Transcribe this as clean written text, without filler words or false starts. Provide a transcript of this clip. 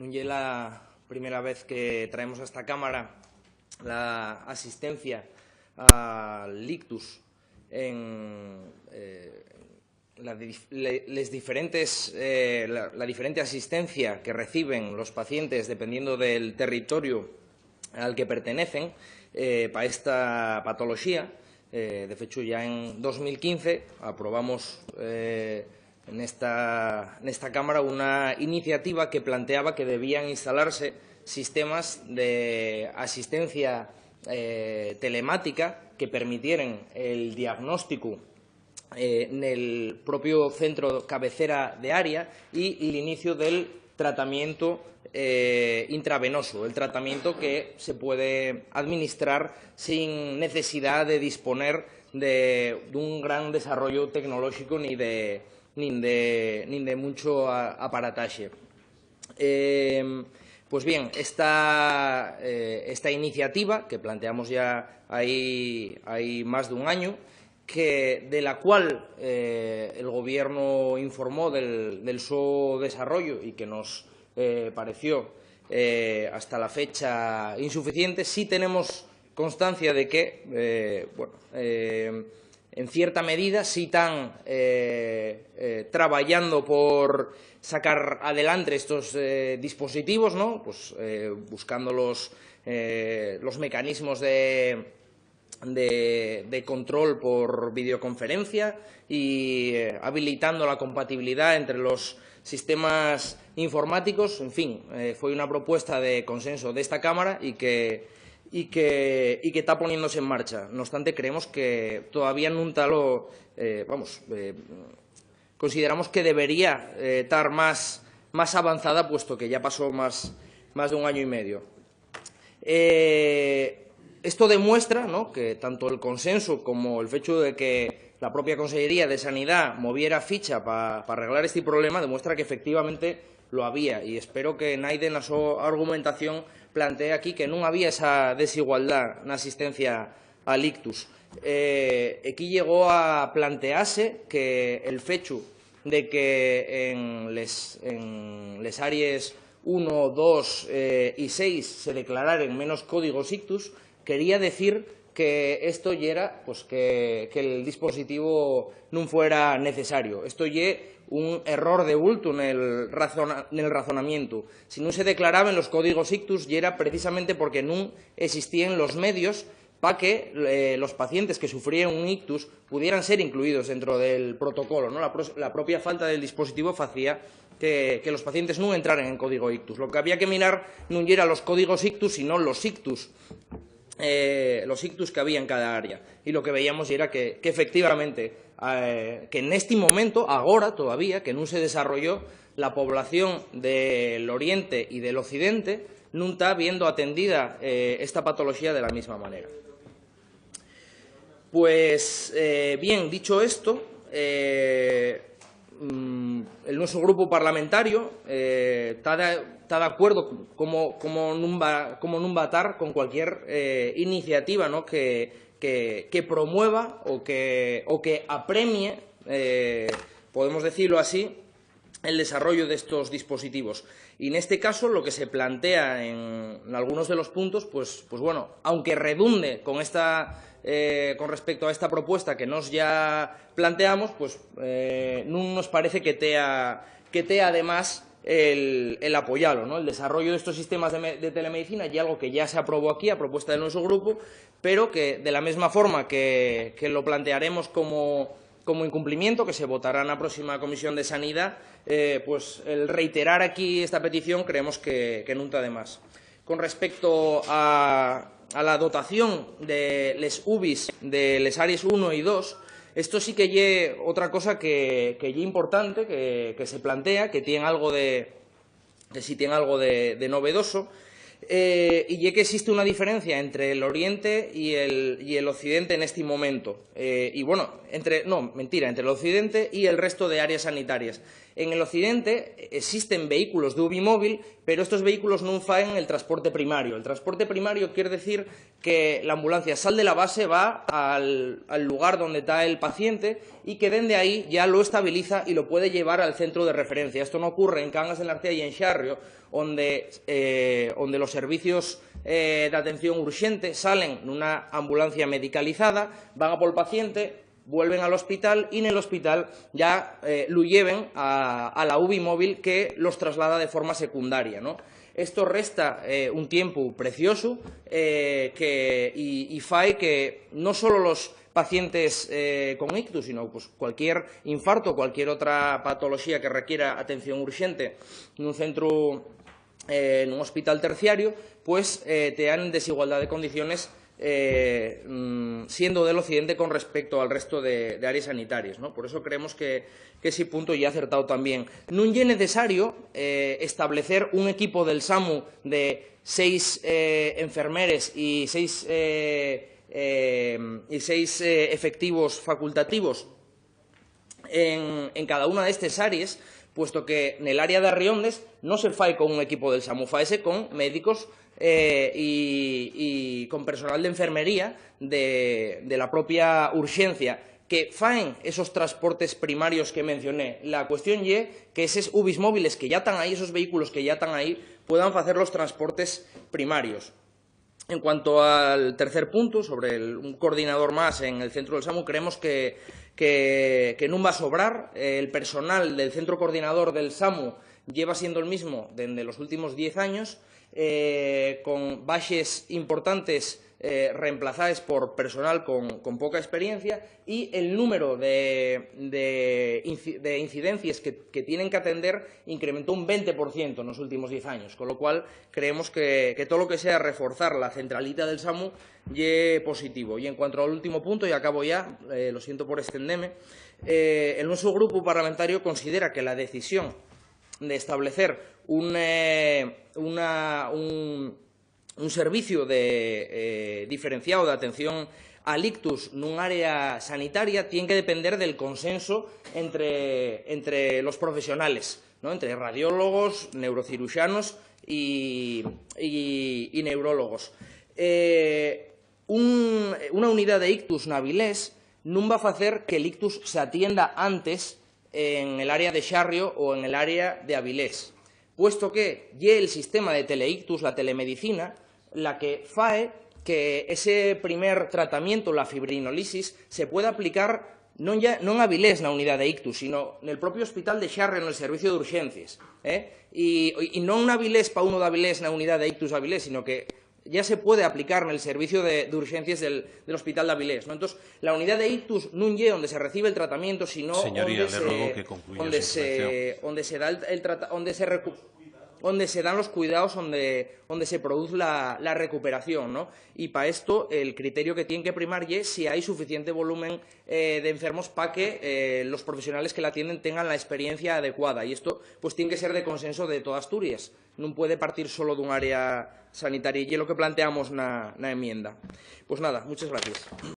non é a primeira vez que traemos a esta Cámara la asistencia al ictus en la diferente asistencia que reciben los pacientes dependiendo del territorio al que pertenecen para esta patología. De hecho, ya en 2015 aprobamos en esta Cámara una iniciativa que planteaba que debían instalarse sistemas de asistencia telemática que permitieran el diagnóstico en el propio centro cabecera de área y el inicio del tratamiento intravenoso, el tratamiento que se puede administrar sin necesidad de disponer de un gran desarrollo tecnológico ni de mucho aparataje. Pues bien, esta iniciativa, que planteamos ya hay más de un año, de la cual el Gobierno informó del su desarrollo y que nos pareció hasta la fecha insuficiente, sí tenemos constancia de que, en cierta medida, sí están trabajando por sacar adelante estos dispositivos, ¿no? Pues, buscando los mecanismos de control por videoconferencia y habilitando la compatibilidad entre los sistemas informáticos. En fin, fue una propuesta de consenso de esta Cámara y que está poniéndose en marcha. No obstante, creemos que todavía no está consideramos que debería estar más avanzada, puesto que ya pasó más de un año y medio. Esto demuestra, ¿no?, que tanto el consenso como el hecho de que la propia Consellería de Sanidad moviera ficha para arreglar este problema demuestra que efectivamente lo había, y espero que nadie en su argumentación plantee aquí que non había esa desigualdad na asistencia al ictus. Aquí llegó a plantearse que el fecho de que en les áreas 1, 2 y 6 se declararen menos códigos ictus, quería decir que esto ya era, pues, que el dispositivo no fuera necesario. Esto ya un error de bulto en el razonamiento. Si no se declaraban los códigos ictus, ya era precisamente porque no existían los medios para que los pacientes que sufrían un ictus pudieran ser incluidos dentro del protocolo, ¿no? La propia falta del dispositivo hacía que los pacientes no entraran en código ictus. Lo que había que mirar no eran los códigos ictus, sino los ictus que había en cada área. Y lo que veíamos era que efectivamente, que en este momento, ahora todavía, que no se desarrolló, la población del Oriente y del Occidente no está viendo atendida esta patología de la misma manera. Pues bien, dicho esto, nuestro grupo parlamentario está de acuerdo como no va a estar con cualquier iniciativa, ¿no?, que promueva o que apremie, podemos decirlo así, el desarrollo de estos dispositivos. Y en este caso lo que se plantea en algunos de los puntos, pues bueno, aunque redunde con respecto a esta propuesta que nos ya planteamos, pues no nos parece que tea además el apoyarlo, ¿no? El desarrollo de estos sistemas de telemedicina y algo que ya se aprobó aquí a propuesta de nuestro grupo, pero que de la misma forma que lo plantearemos como incumplimiento, que se votará en la próxima Comisión de Sanidad, pues el reiterar aquí esta petición creemos que no está de más. Con respecto a la dotación de les UBIs de les áreas 1 y 2, esto sí que es otra cosa que es importante, que se plantea, que tiene algo de novedoso, y es que existe una diferencia entre el Oriente y el Occidente en este momento. Entre el Occidente y el resto de áreas sanitarias. En el occidente existen vehículos de UBI móvil, pero estos vehículos non fan el transporte primario. El transporte primario quiere decir que la ambulancia sale de la base, va al lugar donde está el paciente y que desde ahí ya lo estabiliza y lo puede llevar al centro de referencia. Esto no ocurre en Cangas de Narcea y en Xarrio, donde los servicios de atención urgente salen nunha ambulancia medicalizada, van a por el paciente, vuelven al hospital y en el hospital ya lo lleven a la UBI móvil que los traslada de forma secundaria, ¿no? Esto resta un tiempo precioso y fai que no solo los pacientes con ictus, sino pues, cualquier infarto, cualquier otra patología que requiera atención urgente en un centro, en un hospital terciario, pues tean en desigualdad de condiciones siendo del occidente con respecto al resto de áreas sanitarias, ¿no? Por eso creemos que ese punto ya ha acertado también. Non é necesario establecer un equipo del SAMU de 6 enfermeres y 6 efectivos facultativos en cada una de estas áreas, puesto que en el área de Arriondes no se fai con un equipo del SAMU, faese con médicos y con personal de enfermería de la propia urgencia que faen esos transportes primarios que mencioné. La cuestión es que esos UBIs móviles que ya están ahí, esos vehículos que ya están ahí, puedan hacer los transportes primarios. En cuanto al tercer punto, sobre un coordinador más en el centro del SAMU, creemos que no va a sobrar. El personal del centro coordinador del SAMU lleva siendo el mismo desde los últimos 10 años, con baixes importantes reemplazadas por personal con poca experiencia y el número de incidencias que tienen que atender incrementó un 20% en los últimos 10 años, con lo cual creemos que todo lo que sea reforzar la centralita del SAMU es positivo. Y en cuanto al último punto, y acabo ya, lo siento por extenderme, el nuestro grupo parlamentario considera que la decisión de establecer un servicio diferenciado de atención al ictus nun área sanitaria tiene que depender del consenso entre los profesionales, ¿no? Entre radiólogos, neurocirujanos y neurólogos. Una unidad de ictus na Avilés non va a facer que el ictus se atienda antes en el área de Xarrio o en el área de Avilés, puesto que lle el sistema de teleictus, la telemedicina, la que fae que ese primer tratamiento, la fibrinolisis, se pueda aplicar non a Avilés na unidade de ictus, sino en el propio hospital de Xarrio, en el servicio de urgencias. Y non na Avilés para uno de Avilés na unidade de ictus de Avilés, sino que ya se puede aplicar en el servicio de urgencias del Hospital de Avilés, ¿no? Entonces, la unidad de ictus non é donde se recibe el tratamiento, sino donde se dan los cuidados, donde se produce la recuperación, ¿no? Y para esto, el criterio que tiene que primar es si hay suficiente volumen de enfermos para que los profesionales que la atienden tengan la experiencia adecuada. Y esto pues tiene que ser de consenso de toda Asturias. No puede partir solo de un área sanitaria. Y es lo que planteamos en la enmienda. Pues nada, muchas gracias.